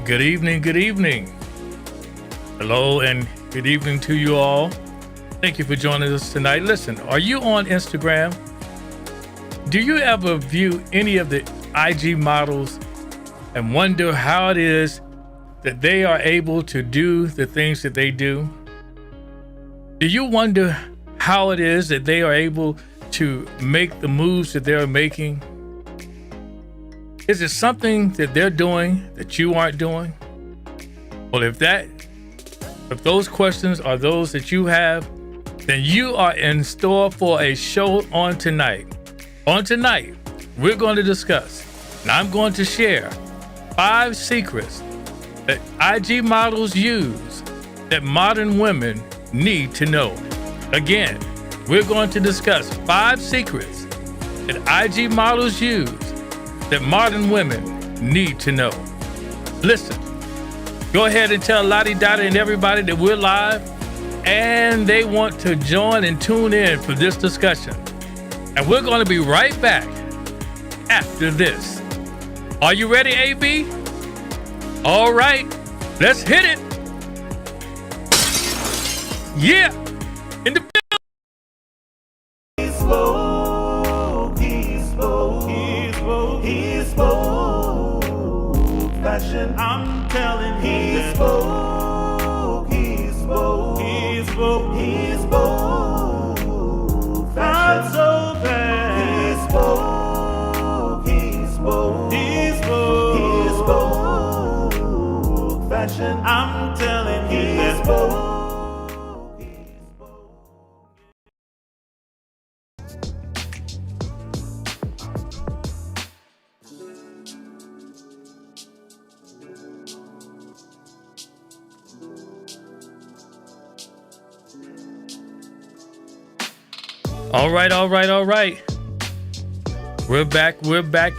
Good evening, good evening. Hello and good evening to you all. Thank you for joining us tonight. Listen, are you on Instagram? Do you ever view any of the IG models and wonder how it is that they are able to do the things that they do? Do you wonder how it is that they are able to make the moves that they're making? Is it something that they're doing that you aren't doing? Well, if those questions are those that you have, then you are in store for a show on tonight. On tonight, we're going to discuss, and I'm going to share 5 secrets that IG models use that modern women need to know. Again, we're going to discuss 5 secrets that IG models use that modern women need to know. Listen, go ahead and tell Lottie Dottie and everybody that we're live and they want to join and tune in for this discussion. And we're going to be right back after this. Are you ready, AB? All right, let's hit it. Yeah, in the He spoke fashion. I'm telling he spoke fashion. So fast. He spoke fashion. I'm telling he spoke. All right. We're back,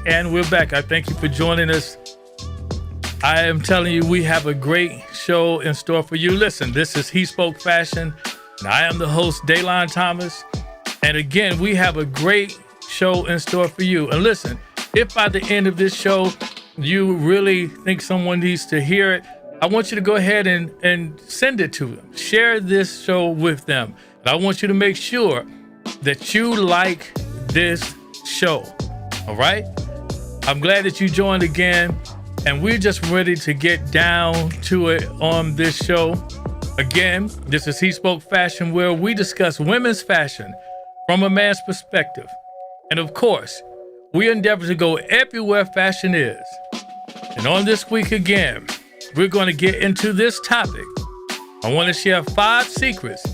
and we're back. I thank you for joining us. I am telling you, we have a great show in store for you. Listen, this is HeSpoke Fashion, and I am the host, Daylon Thomas. And again, we have a great show in store for you. And listen, if by the end of this show, you really think someone needs to hear it, I want you to go ahead and send it to them. Share this show with them. And I want you to make sure that you like this show. All right? I'm glad that you joined again, and we're just ready to get down to it on this show. Again, this is HeSpoke Fashion, where we discuss women's fashion from a man's perspective. And of course, we endeavor to go everywhere fashion is. And on this week again, we're going to get into this topic. I want to share 5 secrets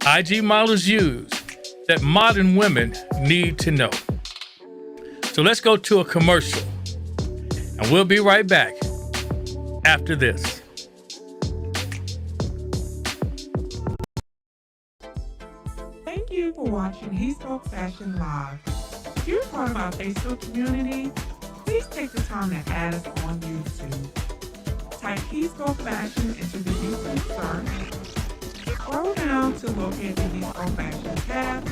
IG models use that modern women need to know. So let's go to a commercial, and we'll be right back after this. Thank you for watching HeSpoke Fashion Live. If you're part of our Facebook community, please take the time to add us on YouTube. Type HeSpoke Fashion into the YouTube search. Scroll down to locate the HeSpoke Fashion tab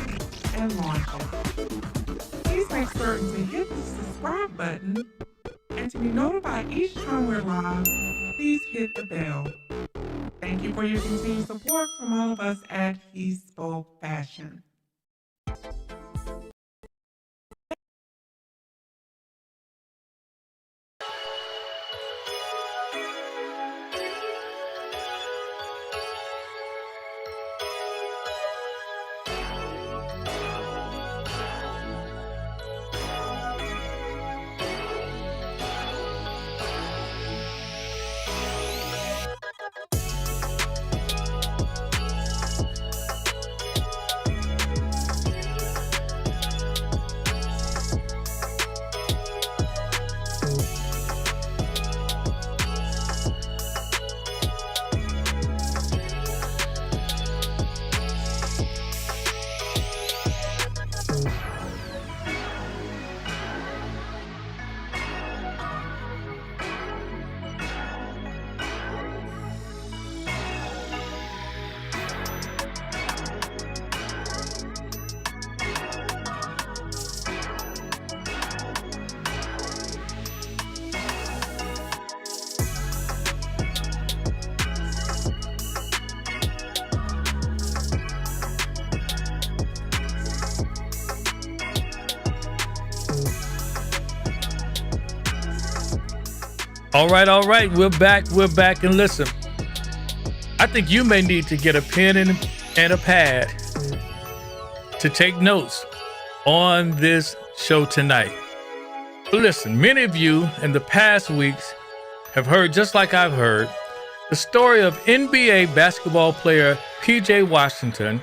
and launch it. Please make certain to hit the subscribe button, and to be notified each time we're live, please hit the bell. Thank you for your continued support from all of us at HeSpoke Fashion. All right. We're back. And listen, I think you may need to get a pen and a pad to take notes on this show tonight. But listen, many of you in the past weeks have heard, just like I've heard, the story of NBA basketball player PJ Washington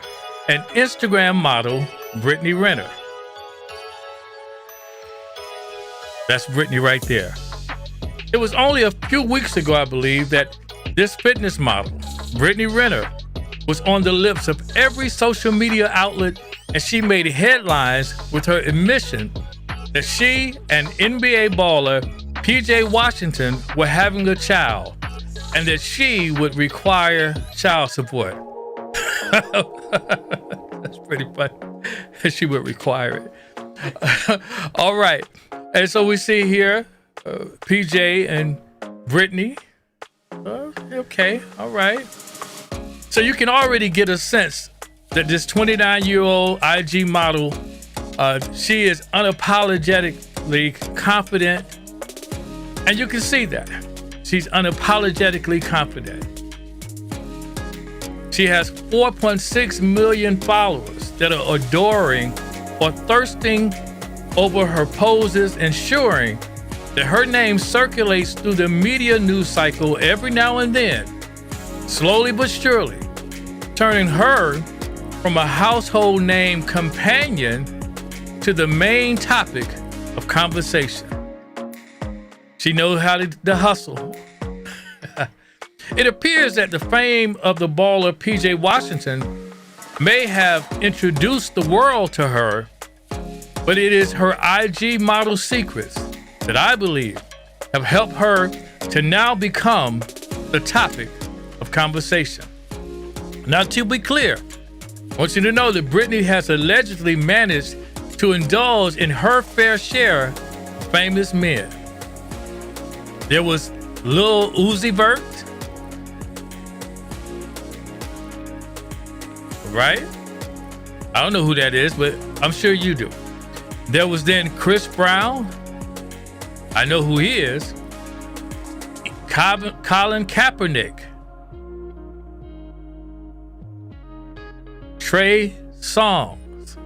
and Instagram model Brittany Renner. That's Brittany right there. It was only a few weeks ago, I believe, that this fitness model, Brittany Renner, was on the lips of every social media outlet, and she made headlines with her admission that she and NBA baller PJ Washington were having a child and that she would require child support. That's pretty funny. She would require it. All right. And so we see here PJ and Brittany. Okay. All right. So you can already get a sense that this 29-year-old IG model, she is unapologetically confident. And you can see that. She's unapologetically confident. She has 4.6 million followers that are adoring or thirsting over her poses, ensuring that her name circulates through the media news cycle every now and then, slowly but surely, turning her from a household name companion to the main topic of conversation. She knows how to hustle. It appears that the fame of the baller PJ Washington may have introduced the world to her, but it is her IG model secrets that I believe have helped her to now become the topic of conversation. Now, to be clear, I want you to know that Brittany has allegedly managed to indulge in her fair share of famous men. There was Lil Uzi Vert, right? I don't know who that is, but I'm sure you do. There was then Chris Brown. I know who he is. Colin Kaepernick. Trey Songz.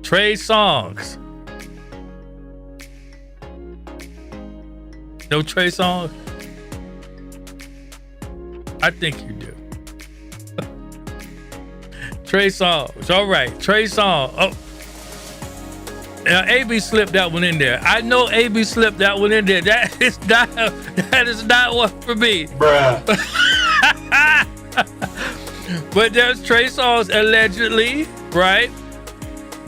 Trey Songz. No Trey Songz? I think you do. Trey Songz. All right, Trey Songz. Oh. Now, AB slipped that one in there. I know AB slipped that one in there. That is not one for me. Bruh. But there's Trey Songz allegedly, right?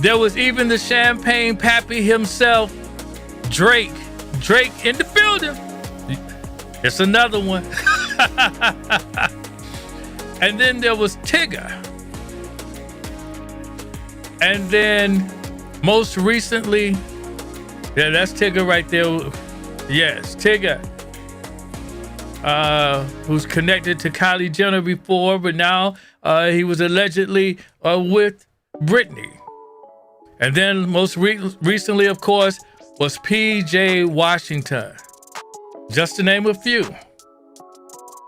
There was even the champagne pappy himself, Drake. Drake in the building. It's another one. And then there was Tigger. And then most recently, yeah, that's Tigger right there. Yes, Tigger. Who's connected to Kylie Jenner before, but now he was allegedly with Brittany. And then most recently, of course, was PJ Washington. Just to name a few.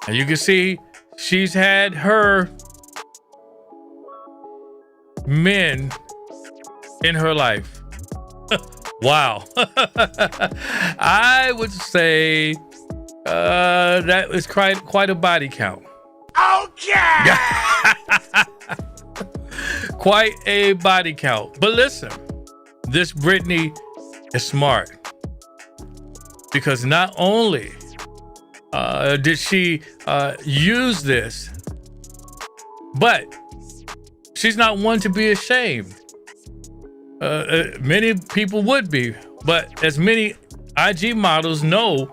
And you can see she's had her men in her life. Wow. I would say that is quite a body count. Okay. Quite a body count. But listen, this Brittany is smart. Because not only did she use this, but she's not one to be ashamed. Many people would be, but as many IG models know,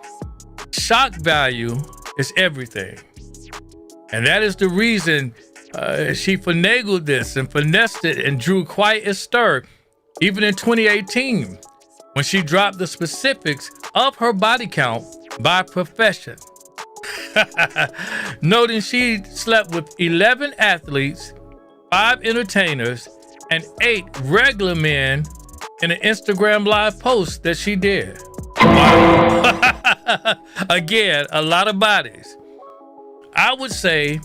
shock value is everything. And that is the reason she finagled this and finessed it and drew quite a stir, even in 2018, when she dropped the specifics of her body count by profession. Noting she slept with 11 athletes, 5 entertainers, and 8 regular men in an Instagram live post that she did. Wow. Again, a lot of bodies. I would say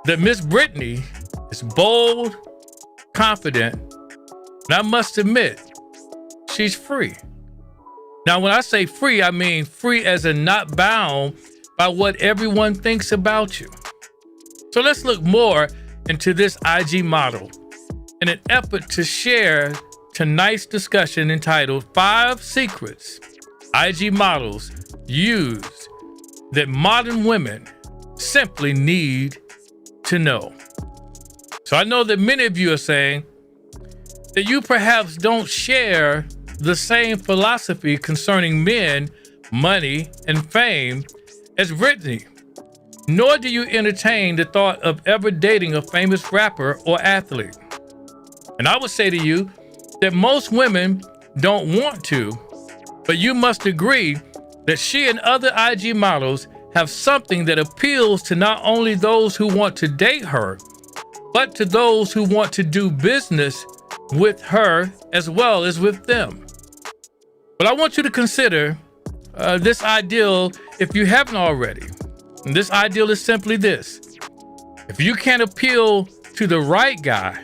that Miss Brittany is bold, confident, and I must admit, she's free. Now, when I say free, I mean free as in not bound by what everyone thinks about you. So let's look more into this IG model in an effort to share tonight's discussion entitled 5 Secrets IG Models Use That Modern Women Simply Need to Know. So I know that many of you are saying that you perhaps don't share the same philosophy concerning men, money, and fame as Brittany, nor do you entertain the thought of ever dating a famous rapper or athlete. And I would say to you that most women don't want to, but you must agree that she and other IG models have something that appeals to not only those who want to date her, but to those who want to do business with her as well as with them. But I want you to consider this ideal if you haven't already. And this ideal is simply this: if you can't appeal to the right guy,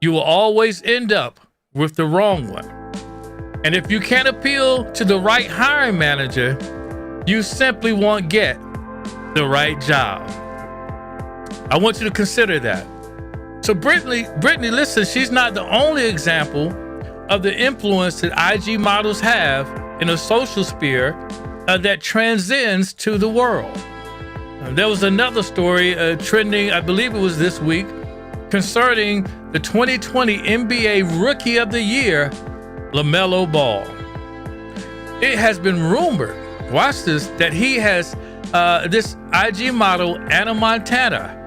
you will always end up with the wrong one. And if you can't appeal to the right hiring manager, you simply won't get the right job. I want you to consider that. So Brittany, listen, she's not the only example of the influence that IG models have in a social sphere that transcends to the world. There was another story trending, I believe it was this week, concerning the 2020 NBA Rookie of the Year, LaMelo Ball. It has been rumored, watch this, that he has this IG model, Anna Montana.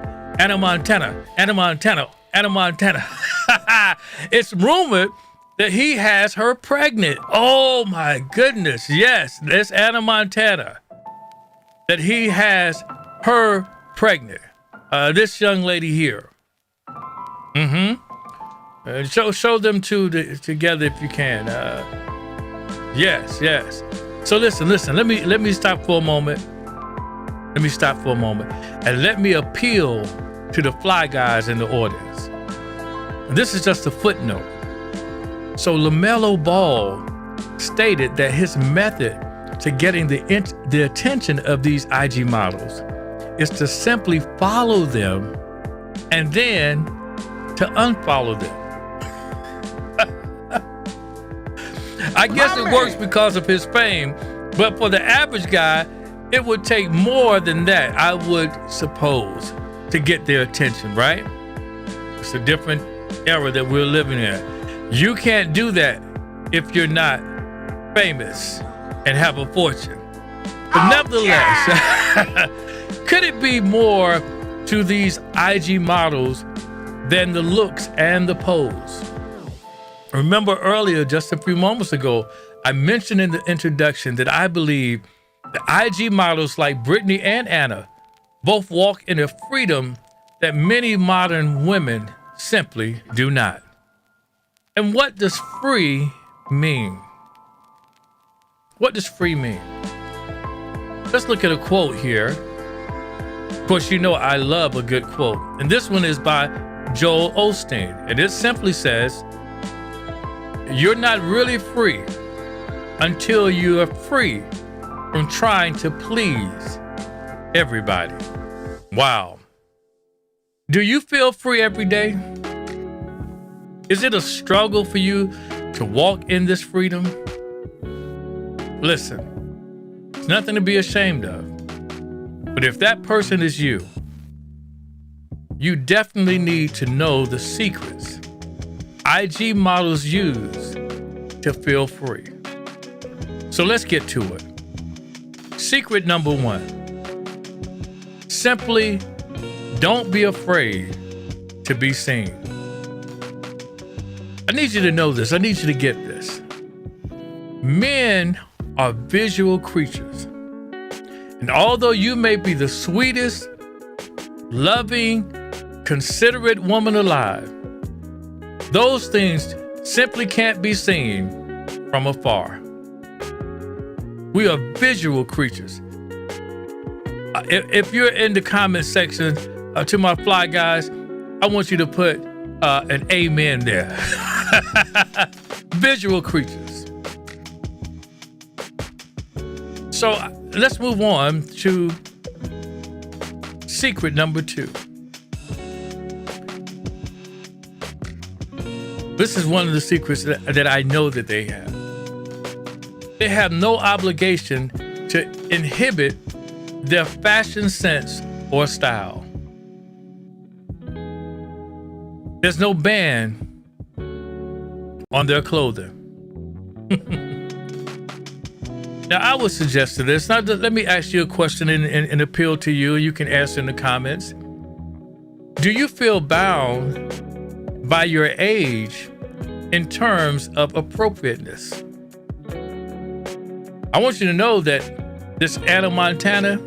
It's rumored that he has her pregnant. Oh my goodness, yes, that's Anna Montana. That he has her pregnant. This young lady here. Show them two together if you can. Yes. So listen. Let me stop for a moment. And let me appeal to the fly guys in the audience. This is just a footnote. So LaMelo Ball stated that his method to getting the attention of these IG models is to simply follow them and then to unfollow them. I guess it works because of his fame, but for the average guy, it would take more than that, I would suppose, to get their attention, right? It's a different era that we're living in. You can't do that if you're not famous and have a fortune. But nevertheless, could it be more to these IG models than the looks and the pose? Remember earlier, just a few moments ago, I mentioned in the introduction that I believe the IG models like Brittany and Anna both walk in a freedom that many modern women simply do not. And what does free mean? What does free mean? Let's look at a quote here. Of course, you know I love a good quote. And this one is by Joel Osteen. And it simply says, "You're not really free until you are free from trying to please everybody." Wow. Do you feel free every day? Is it a struggle for you to walk in this freedom? Listen, it's nothing to be ashamed of. But if that person is you, you definitely need to know the secrets IG models use to feel free. So let's get to it. Secret number 1. Simply don't be afraid to be seen. I need you to know this. I need you to get this. Men are visual creatures. And although you may be the sweetest, loving, considerate woman alive, those things simply can't be seen from afar. We are visual creatures. If you're in the comment section to my fly guys, I want you to put an amen there. Visual creatures. So let's move on to secret number 2. This is one of the secrets that I know that they have. They have no obligation to inhibit their fashion sense or style. There's no ban on their clothing. Now, I would suggest to this. Now, let me ask you a question and appeal to you. You can answer in the comments. Do you feel bound by your age in terms of appropriateness? I want you to know that this Anna Montana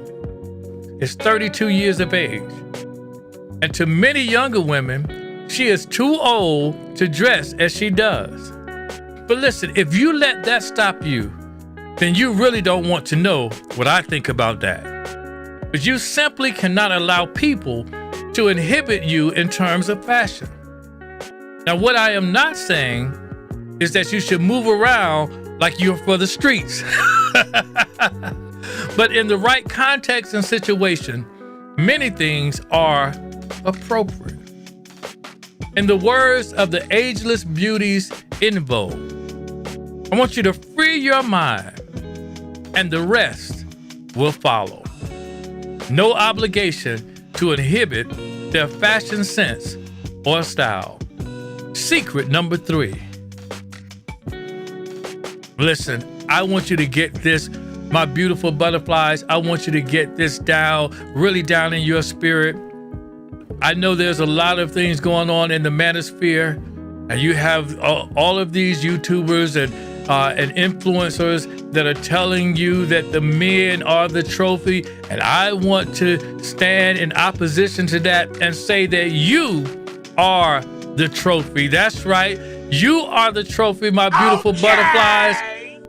is 32 years of age. And to many younger women, she is too old to dress as she does. But listen, if you let that stop you, then you really don't want to know what I think about that. But you simply cannot allow people to inhibit you in terms of fashion. Now, what I am not saying is that you should move around like you're for the streets. But in the right context and situation, many things are appropriate. In the words of the ageless beauties in vogue, I want you to free your mind and the rest will follow. No obligation to inhibit their fashion sense or style. Secret number 3. Listen, I want you to get this, my beautiful butterflies. I want you to get this down, really down in your spirit. I know there's a lot of things going on in the manosphere, and you have all of these YouTubers and influencers that are telling you that the men are the trophy. And I want to stand in opposition to that and say that you are the trophy. That's right. You are the trophy, my beautiful butterflies.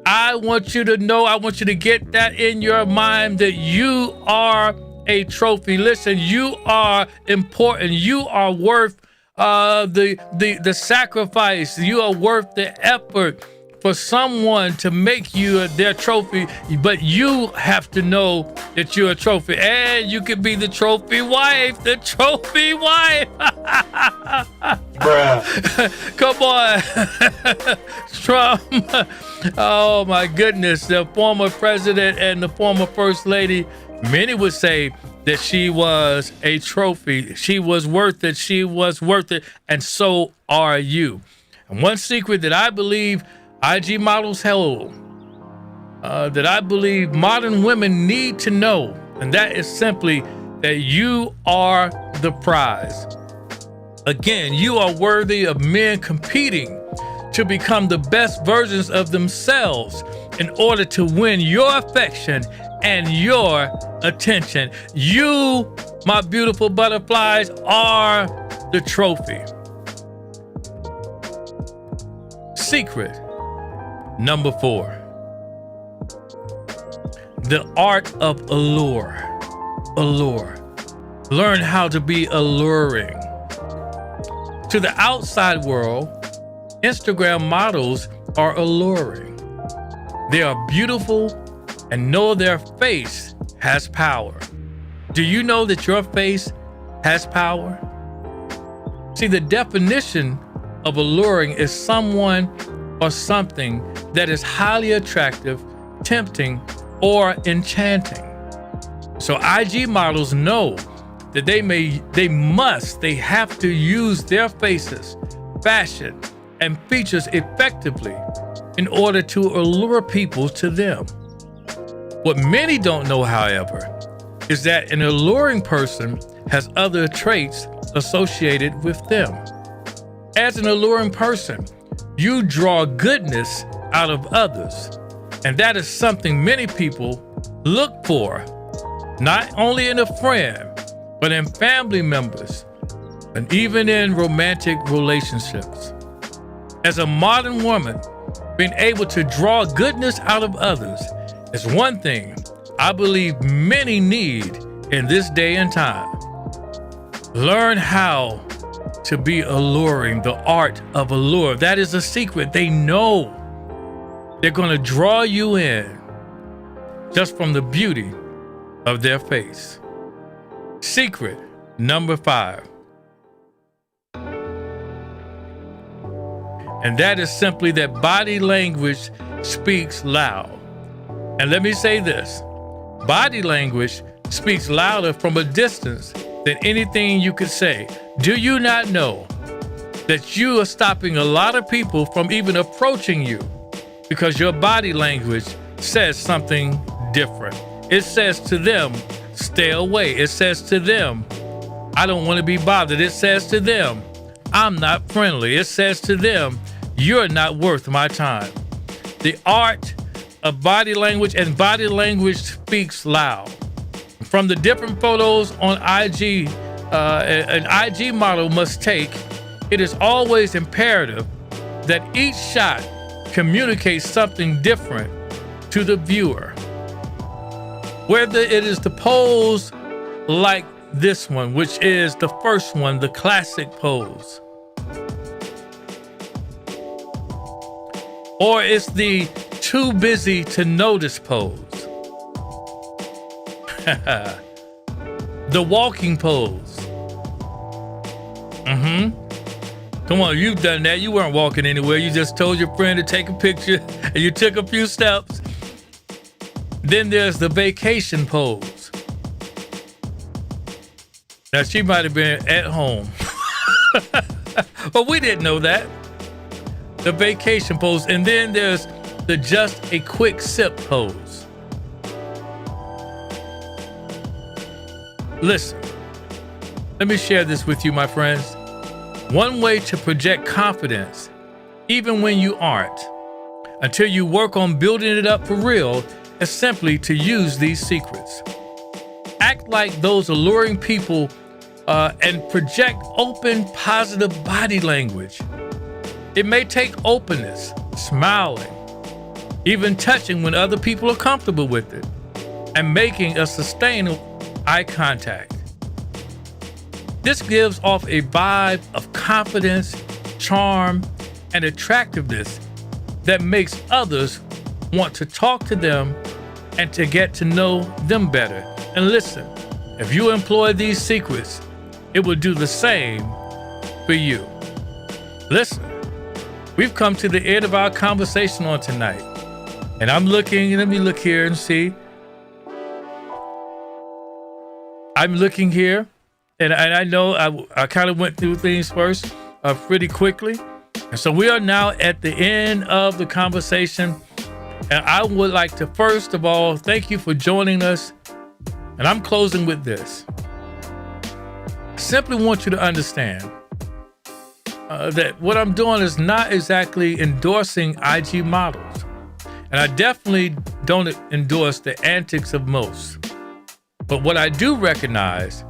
I want you to know, I want you to get that in your mind that you are a trophy. Listen, you are important. You are worth the sacrifice. You are worth the effort for someone to make you their trophy, but you have to know that you're a trophy, and you can be the trophy wife, Bruh. Come on. Trump. Oh my goodness. The former president and the former first lady, many would say that she was a trophy. She was worth it. She was worth it. And so are you. And one secret that I believe IG models hold, that I believe modern women need to know, and that is simply that you are the prize. Again, you are worthy of men competing to become the best versions of themselves in order to win your affection and your attention. You, my beautiful butterflies, are the trophy. Secret number 4. The art of allure. Allure. Learn how to be alluring. To the outside world, Instagram models are alluring. They are beautiful and know their face has power. Do you know that your face has power? See, the definition of alluring is someone or something that is highly attractive, tempting, or enchanting. So IG models know that they have to use their faces, fashion, and features effectively in order to allure people to them. What many don't know, however, is that an alluring person has other traits associated with them. As an alluring person, you draw goodness out of others, and that is something many people look for, not only in a friend, but in family members, and even in romantic relationships. As a modern woman, being able to draw goodness out of others is one thing I believe many need in this day and time. Learn how to be alluring, the art of allure. That is a secret. They know they're going to draw you in just from the beauty of their face. Secret number 5. And that is simply that body language speaks loud. And let me say this, body language speaks louder from a distance than anything you could say. Do you not know that you are stopping a lot of people from even approaching you because your body language says something different? It says to them, stay away. It says to them, I don't want to be bothered. It says to them, I'm not friendly. It says to them, you're not worth my time. The art of body language, and body language speaks loud. From the different photos on IG, an IG model must take, it is always imperative that each shot communicates something different to the viewer. Whether it is the pose like this one, which is the first one, the classic pose, or it's the too busy to notice pose, the walking pose. Come on, you've done that. You weren't walking anywhere. You just told your friend to take a picture and you took a few steps. Then there's the vacation pose. Now, she might have been at home, but we didn't know that. The vacation pose. And then there's the just a quick sip pose. Listen, let me share this with you, my friends. One way to project confidence, even when you aren't, until you work on building it up for real, is simply to use these secrets. Act like those alluring people and project open, positive body language. It may take openness, smiling, even touching when other people are comfortable with it, and making a sustained eye contact. This gives off a vibe of confidence, charm, and attractiveness that makes others want to talk to them and to get to know them better. And listen, if you employ these secrets, it will do the same for you. Listen, we've come to the end of our conversation on tonight. And I'm looking, let me look here and see. I'm looking here, and I know I kind of went through things first pretty quickly. And so we are now at the end of the conversation. And I would like to, first of all, thank you for joining us. And I'm closing with this. I simply want you to understand that what I'm doing is not exactly endorsing IG models. And I definitely don't endorse the antics of most. But what I do recognize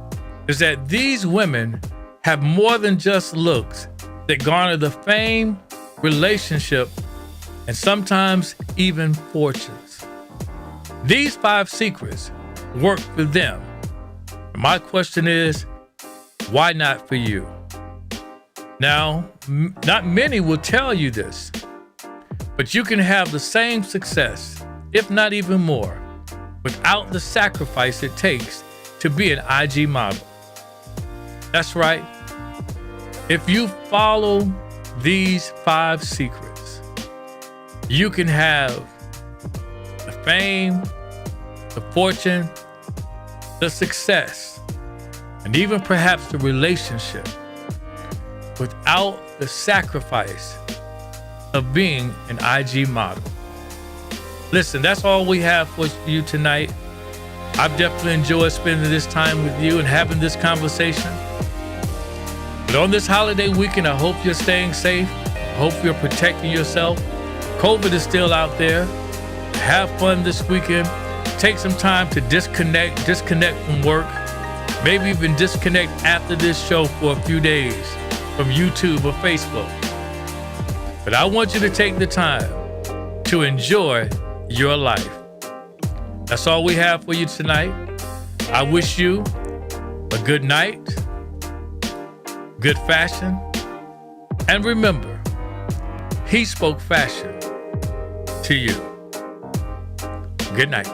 is that these women have more than just looks that garner the fame, relationship, and sometimes even fortunes. These 5 secrets work for them. My question is, why not for you? Now, not many will tell you this, but you can have the same success, if not even more, without the sacrifice it takes to be an IG model. That's right. If you follow these 5 secrets, you can have the fame, the fortune, the success, and even perhaps the relationship without the sacrifice of being an IG model. Listen, that's all we have for you tonight. I've definitely enjoyed spending this time with you and having this conversation. But on this holiday weekend, I hope you're staying safe. I hope you're protecting yourself. COVID is still out there. Have fun this weekend. Take some time to disconnect from work. Maybe even disconnect after this show for a few days from YouTube or Facebook. But I want you to take the time to enjoy your life. That's all we have for you tonight. I wish you a good night, good fashion, and remember, he spoke fashion to you. Good night.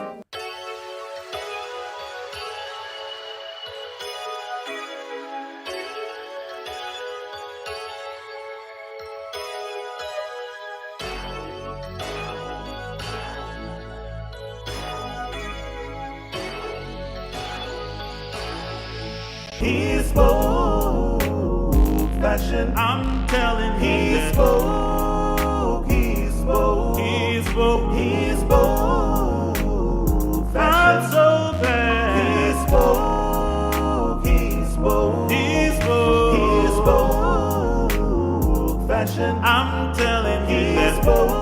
He spoke fashion. I'm telling you. He spoke. He spoke. He spoke. He spoke fashion. I'm so bad. He spoke. He spoke. He spoke. He spoke fashion. I'm telling you. He spoke.